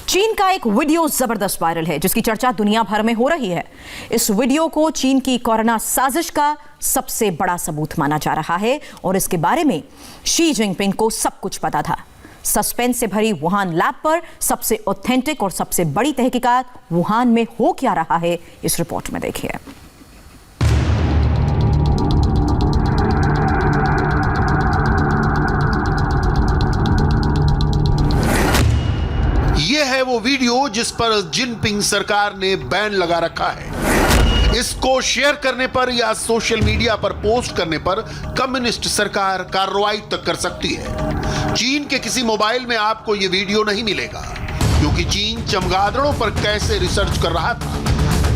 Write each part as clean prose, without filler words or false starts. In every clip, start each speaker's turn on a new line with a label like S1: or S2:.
S1: चीन का एक वीडियो जबरदस्त वायरल है जिसकी चर्चा दुनिया भर में हो रही है। इस वीडियो को चीन की कोरोना साजिश का सबसे बड़ा सबूत माना जा रहा है और इसके बारे में शी जिनपिंग को सब कुछ पता था। सस्पेंस से भरी वुहान लैब पर सबसे ऑथेंटिक और सबसे बड़ी तहकीकात वुहान में हो क्या रहा है, इस रिपोर्ट में देखिए।
S2: ये है वो वीडियो जिस पर जिनपिंग सरकार ने बैन लगा रखा है। इसको शेयर करने पर या सोशल मीडिया पर पोस्ट करने पर कम्युनिस्ट सरकार कार्रवाई तक कर सकती है। चीन के किसी मोबाइल में आपको ये वीडियो नहीं मिलेगा, क्योंकि चीन चमगादड़ों पर कैसे रिसर्च कर रहा था,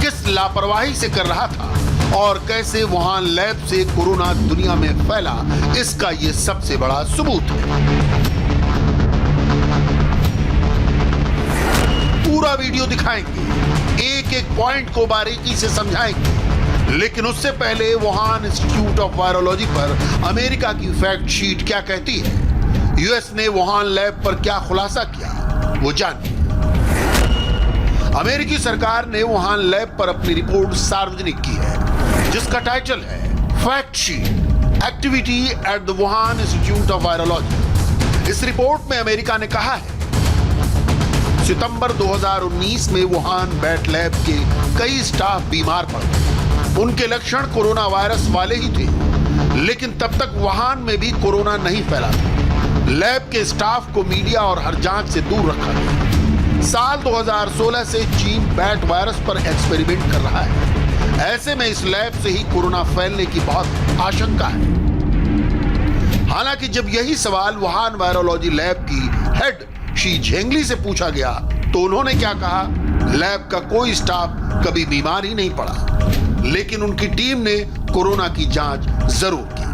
S2: किस लापरवाही से कर रहा था और कैसे वुहान लैब से कोरोना दुनिया में फैला, इसका ये सबसे बड़ा सबूत है। पूरा वीडियो दिखाएंगे, एक एक पॉइंट को बारीकी से समझाएंगे, लेकिन उससे पहले वुहान इंस्टीट्यूट ऑफ वायरोलॉजी पर अमेरिका की फैक्ट शीट क्या कहती है, यूएस ने वुहान लैब पर क्या खुलासा किया, वो जानिए। अमेरिकी सरकार ने वुहान लैब पर अपनी रिपोर्ट सार्वजनिक की है, जिसका टाइटल है fact sheet activity at the Wuhan institute of virology. इस रिपोर्ट में अमेरिका ने कहा है सितंबर 2019 में वुहान बैट लैब के कई स्टाफ बीमार पड़े। उनके लक्षण कोरोना वायरस वाले ही थे, लेकिन तब तक वुहान में भी कोरोना नहीं फैला था। लैब के स्टाफ को मीडिया और हर जांच से दूर रखा गया। साल 2016 से चीन बैट वायरस पर एक्सपेरिमेंट कर रहा है। ऐसे में इस लैब से ही कोरोना फैलने की बहुत आशंका है। हालांकि जब यही सवाल वुहान वायरोलॉजी लैब की हेड शी झेंगली से पूछा गया तो उन्होंने क्या कहा, लैब का कोई स्टाफ कभी बीमार ही नहीं पड़ा, लेकिन उनकी टीम ने कोरोना की जांच जरूर की।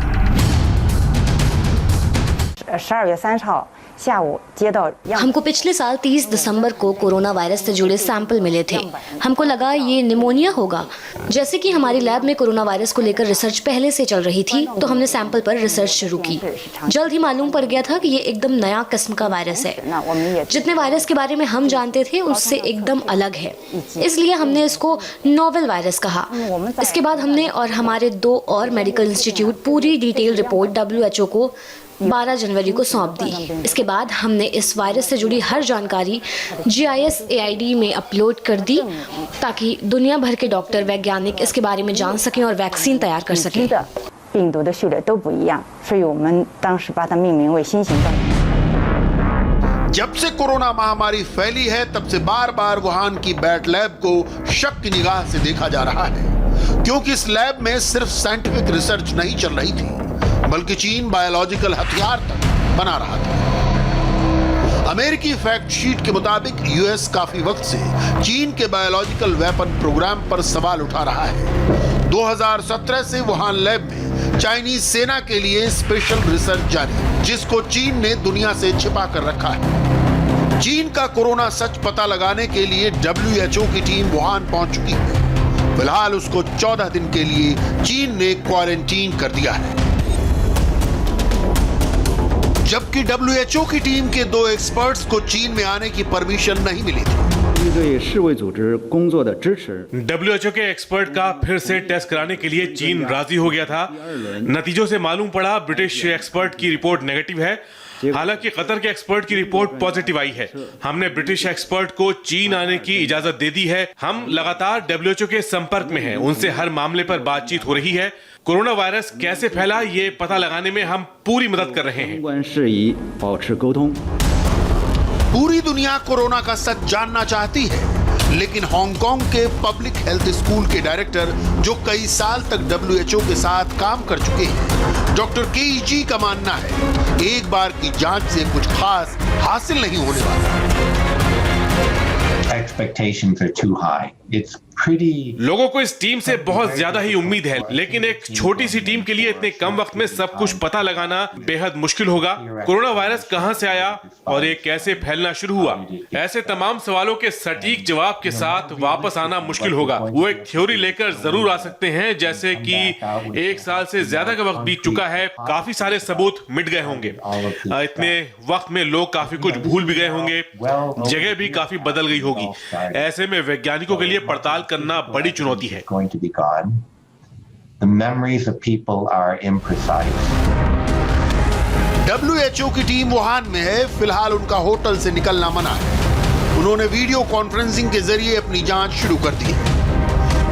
S3: 12月3号 下午接到
S4: हमको पिछले साल 30 दिसंबर को कोरोना वायरस से जुड़े सैंपल मिले थे। हमको लगा ये निमोनिया होगा। जैसे कि हमारी लैब में कोरोना वायरस को लेकर रिसर्च पहले से चल रही थी, तो हमने सैंपल पर रिसर्च शुरू की। जल्द ही मालूम पड़ गया था कि ये एकदम नया किस्म का वायरस है। जितने वायरस के बारे में हम जानते थे उससे एकदम अलग है, इसलिए हमने इसको नोवेल वायरस कहा। इसके बाद हमने और हमारे 2 और मेडिकल इंस्टीट्यूट पूरी डिटेल रिपोर्ट WHO को 12 जनवरी को सौंप दी। इसके बाद हमने इस वायरस से जुड़ी हर जानकारी GIS-AID में अपलोड कर दी, ताकि दुनिया भर के डॉक्टर वैज्ञानिक इसके बारे में जान सकें और वैक्सीन तैयार कर सकें।
S3: 病毒的序列都不一样，所以我们当时把它命名为新型冠状。
S2: जब से कोरोना महामारी फैली है तब से बार बार वुहान की बैट लैब को शक की निगाह से देखा जा रहा है, क्योंकि इस लैब में सिर्फ साइंटिफिक रिसर्च नहीं चल रही थी, बल्कि चीन बायोलॉजिकल हथियार तक बना रहा था। अमेरिकी फैक्ट शीट के मुताबिक यूएस काफी वक्त से चीन के बायोलॉजिकल वेपन प्रोग्राम पर सवाल उठा रहा है। 2017 से वुहान लैब में चाइनीज सेना के लिए स्पेशल रिसर्च जारी है, जिसको चीन ने दुनिया से छिपा कर रखा है। चीन का कोरोना सच पता लगाने के लिए WHO की टीम वुहान पहुंच चुकी है। फिलहाल उसको 14 दिन के लिए चीन ने क्वारंटीन कर दिया है, जबकि WHO की टीम के 2 एक्सपर्ट्स को चीन में आने की परमिशन नहीं मिली थी।
S5: WHO के एक्सपर्ट का फिर से टेस्ट कराने के लिए चीन राजी हो गया था। नतीजों से मालूम पड़ा ब्रिटिश एक्सपर्ट की रिपोर्ट नेगेटिव है, हालांकि कतर के एक्सपर्ट की रिपोर्ट पॉजिटिव आई है। हमने ब्रिटिश एक्सपर्ट को चीन आने की इजाजत दे दी है। हम लगातार WHO के संपर्क में हैं, उनसे हर मामले पर बातचीत हो रही है। कोरोना वायरस कैसे फैला ये पता लगाने में हम पूरी मदद कर रहे हैं।
S2: पूरी दुनिया कोरोना का सच जानना चाहती है, लेकिन हांगकांग के पब्लिक हेल्थ स्कूल के डायरेक्टर, जो कई साल तक WHO के साथ काम कर चुके हैं, डॉक्टर KG का मानना है एक बार की जांच से कुछ खास हासिल नहीं होने वाला।
S6: Expectations are too high. It's
S5: लोगों को इस टीम से बहुत ज्यादा ही उम्मीद है, लेकिन एक छोटी सी टीम के लिए इतने कम वक्त में सब कुछ पता लगाना बेहद मुश्किल होगा। कोरोना वायरस कहां से आया और ये कैसे फैलना शुरू हुआ, ऐसे तमाम सवालों के सटीक जवाब के साथ वापस आना मुश्किल होगा। वो एक थ्योरी लेकर जरूर आ सकते हैं, जैसे कि 1 साल से ज्यादा का वक्त बीत चुका है, काफी सारे सबूत मिट गए होंगे, इतने वक्त में लोग काफी कुछ भूल भी गए होंगे, जगह भी काफी बदल गई होगी। ऐसे में वैज्ञानिकों के लिए पड़ताल करना बड़ी चुनौती है।
S2: WHO की टीम वुहान में है। फिलहाल उनका होटल से निकलना मना है। उन्होंने वीडियो कॉन्फ्रेंसिंग के जरिए अपनी जांच शुरू कर दी है।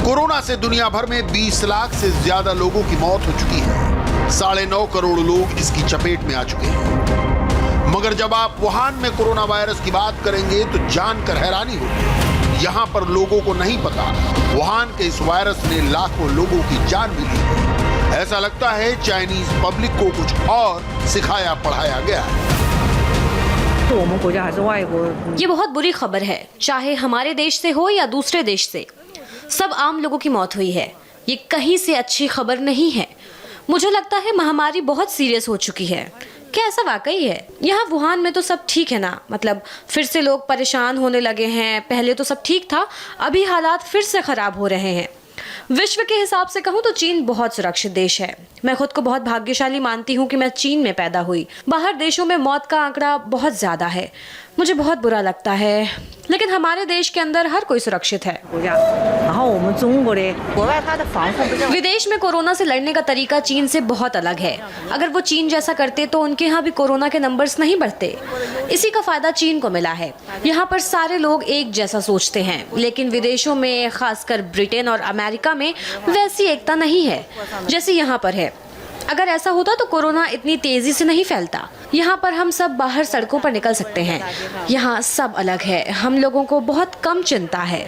S2: कोरोना से दुनिया भर में 20 लाख से ज्यादा लोगों की मौत हो चुकी है। 9.5 करोड़ लोग इसकी चपेट में आ चुके हैं। मगर जब आप वुहान में कोरोना वायरस की बात करेंगे तो जानकर हैरानी होगी। यहाँ पर लोगों को नहीं पता वुहान के इस वायरस ने लाखों लोगों की जान भी ली है। ऐसा लगता है चाइनीज पब्लिक को कुछ और सिखाया पढ़ाया गया है।
S4: ये बहुत बुरी खबर है, चाहे हमारे देश से हो या दूसरे देश से। सब आम लोगों की मौत हुई है। ये कहीं से अच्छी खबर नहीं है। मुझे लगता है महामारी बहुत सीरियस हो चुकी है। क्या ऐसा वाकई है? यहाँ वुहान में तो सब ठीक है ना? मतलब फिर से लोग परेशान होने लगे हैं। पहले तो सब ठीक था, अभी हालात फिर से खराब हो रहे हैं। विश्व के हिसाब से कहूँ तो चीन बहुत सुरक्षित देश है। मैं खुद को बहुत भाग्यशाली मानती हूँ कि मैं चीन में पैदा हुई। बाहर देशों में मौत का आंकड़ा बहुत ज्यादा है। मुझे बहुत बुरा लगता है, लेकिन हमारे देश के अंदर हर कोई सुरक्षित है। विदेश में कोरोना से लड़ने का तरीका चीन से बहुत अलग है। अगर वो चीन जैसा करते तो उनके यहाँ भी कोरोना के नंबर्स नहीं बढ़ते। इसी का फायदा चीन को मिला है। यहाँ पर सारे लोग एक जैसा सोचते हैं, लेकिन विदेशों में, खासकर ब्रिटेन और अमेरिका में वैसी एकता नहीं है जैसे यहाँ पर है। अगर ऐसा होता तो कोरोना इतनी तेजी से नहीं फैलता। यहाँ पर हम सब बाहर सड़कों पर निकल सकते हैं। यहाँ सब अलग है। हम लोगों को बहुत कम चिंता है।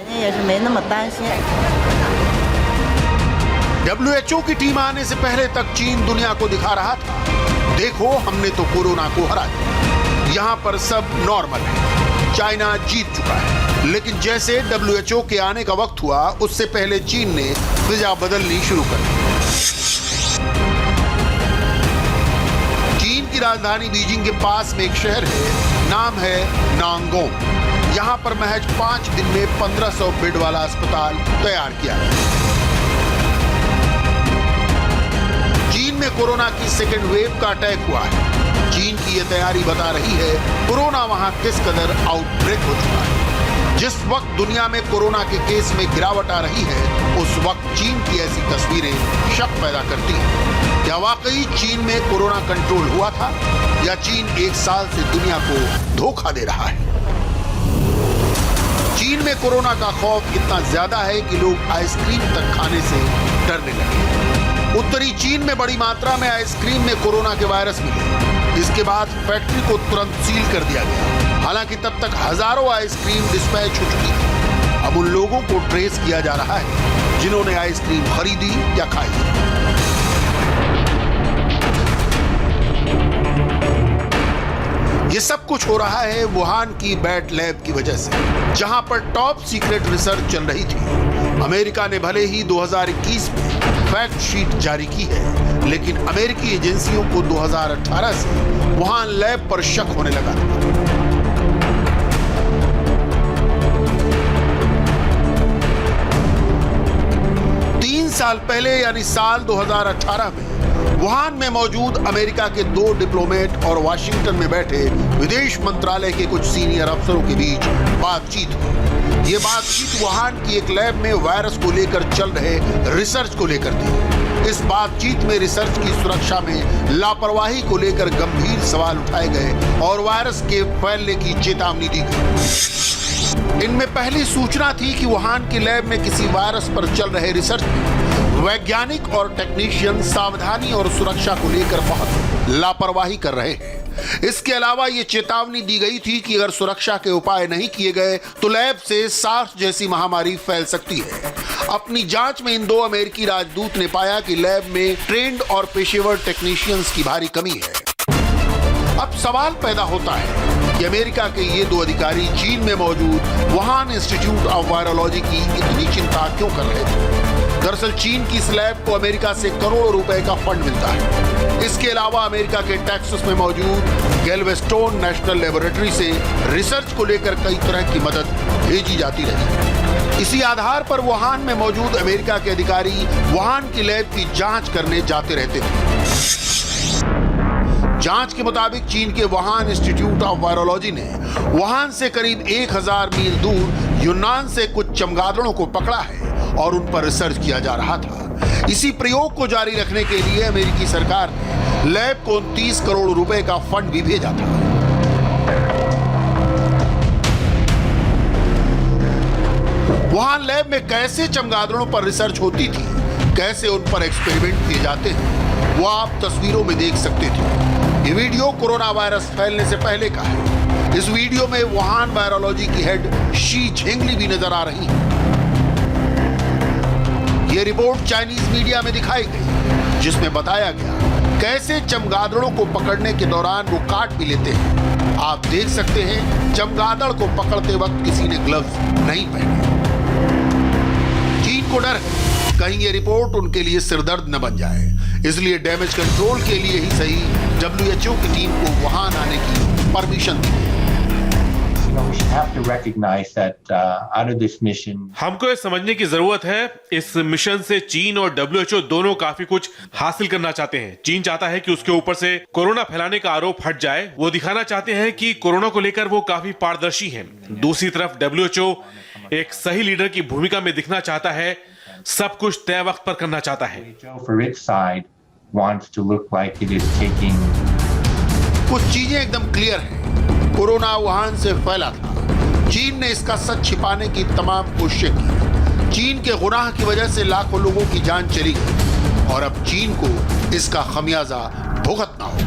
S2: WHO की टीम आने से पहले तक चीन दुनिया को दिखा रहा था, देखो हमने तो कोरोना को हरा दिया। यहाँ पर सब नॉर्मल है। चाइना जीत चुका है। लेकिन जैसे WHO के आने का वक्त हुआ, उससे पहले चीन ने फिजा बदलनी शुरू कर दी। चीन की राजधानी बीजिंग के पास में एक शहर है, नाम है नांगोंग। यहाँ पर महज 5 दिन में 1500 बेड वाला अस्पताल तैयार किया गया। चीन में कोरोना की सेकेंड वेव का अटैक हुआ है। चीन की यह तैयारी बता रही है कोरोना वहां किस कदर आउटब्रेक हो चुका है। जिस वक्त दुनिया में कोरोना के केस में गिरावट आ रही है, उस वक्त चीन की ऐसी तस्वीरें शक पैदा करती हैं। क्या वाकई चीन में कोरोना कंट्रोल हुआ था, या चीन 1 साल से दुनिया को धोखा दे रहा है? चीन में कोरोना का खौफ इतना ज्यादा है कि लोग आइसक्रीम तक खाने से डरने लगे। उत्तरी चीन में बड़ी मात्रा में आइसक्रीम में कोरोना के वायरस मिले। इसके बाद फैक्ट्री को तुरंत सील कर दिया गया। हालांकि तब तक हजारों आइसक्रीम डिस्पैच हो चुकी थी। अब उन लोगों को ट्रेस किया जा रहा है जिन्होंने आइसक्रीम खरीदी या खाई। ये सब कुछ हो रहा है वुहान की बैट लैब की वजह से, जहां पर टॉप सीक्रेट रिसर्च चल रही थी। अमेरिका ने भले ही 2021 में फैक्ट शीट जारी की है, लेकिन अमेरिकी एजेंसियों को 2018 से वुहान लैब पर शक होने लगा था। साल पहले यानी साल 2018 में वुहान में मौजूद अमेरिका के 2 डिप्लोमेट और वाशिंगटन में बैठे विदेश मंत्रालय के कुछ सीनियर अफसरों के बीच बातचीत हुई। ये बातचीत वुहान की एक लैब में वायरस को लेकर चल रहे रिसर्च को लेकर थी। इस बातचीत में रिसर्च की सुरक्षा में लापरवाही को लेकर गंभीर सवाल उठाए गए और वायरस के फैलने की चेतावनी दी गई। इनमें पहली सूचना थी कि वुहान की लैब में किसी वायरस पर चल रहे रिसर्च में वैज्ञानिक और टेक्नीशियन सावधानी और सुरक्षा को लेकर बहुत लापरवाही कर रहे हैं। इसके अलावा ये चेतावनी दी गई थी कि अगर सुरक्षा के उपाय नहीं किए गए तो लैब से सार्स जैसी महामारी फैल सकती है। अपनी जांच में इन 2 अमेरिकी राजदूत ने पाया कि लैब में ट्रेंड और पेशेवर टेक्नीशियंस की भारी कमी है। अब सवाल पैदा होता है कि अमेरिका के ये दो अधिकारी चीन में मौजूद वुहान इंस्टीट्यूट ऑफ वायरोलॉजी की इतनी चिंता क्यों कर रहे थे। दरअसल चीन की इस लैब को अमेरिका से करोड़ों रुपए का फंड मिलता है। इसके अलावा अमेरिका के टेक्सास में मौजूद गैल्वेस्टोन नेशनल लेबोरेटरी से रिसर्च को लेकर कई तरह की मदद भेजी जाती रही। इसी आधार पर वुहान में मौजूद अमेरिका के अधिकारी वुहान की लैब की जांच करने जाते रहते थे। जांच के मुताबिक चीन के वुहान इंस्टीट्यूट ऑफ वायरोलॉजी ने वुहान से करीब 1000 मील दूर यूनान से कुछ चमगादड़ों को पकड़ा है और उन पर रिसर्च किया जा रहा था। इसी प्रयोग को जारी रखने के लिए अमेरिकी सरकार ने लैब को 29 करोड़ रुपए का फंड भी भेजा था। वुहान लैब में कैसे चमगादड़ों पर रिसर्च होती थी, कैसे उन पर एक्सपेरिमेंट किए जाते हैं, वो आप तस्वीरों में देख सकते थे। ये वीडियो कोरोना वायरस फैलने से पहले का है। इस वीडियो में वुहान वायरोलॉजी की हेड शी झेंगली भी नजर आ रही है। ये रिपोर्ट चाइनीज मीडिया में दिखाई गई, जिसमें बताया गया कैसे चमगादड़ों को पकड़ने के दौरान वो काट भी लेते हैं। आप देख सकते हैं चमगादड़ को पकड़ते वक्त किसी ने ग्लव्स नहीं पहने। चीन को डर है कहीं ये रिपोर्ट उनके लिए सिरदर्द न बन जाए, इसलिए डैमेज कंट्रोल के लिए ही सही WHO की टीम को वहां आने की परमिशन दी।
S5: हमको ये समझने की जरूरत है, इस मिशन से चीन और WHO दोनों काफी कुछ हासिल करना चाहते हैं। चीन चाहता है कि उसके ऊपर से कोरोना फैलाने का आरोप हट जाए। वो दिखाना चाहते हैं कि कोरोना को लेकर वो काफी पारदर्शी हैं। दूसरी तरफ WHO एक सही लीडर की भूमिका में दिखना चाहता है, सब कुछ तय वक्त पर करना चाहता है।
S2: कुछ चीजें एकदम क्लियर हैं। कोरोना वुहान से फैला था। चीन ने इसका सच छिपाने की तमाम कोशिशें की। चीन के गुनाह की वजह से लाखों लोगों की जान चली गई और अब चीन को इसका खमियाजा भुगतना होगा।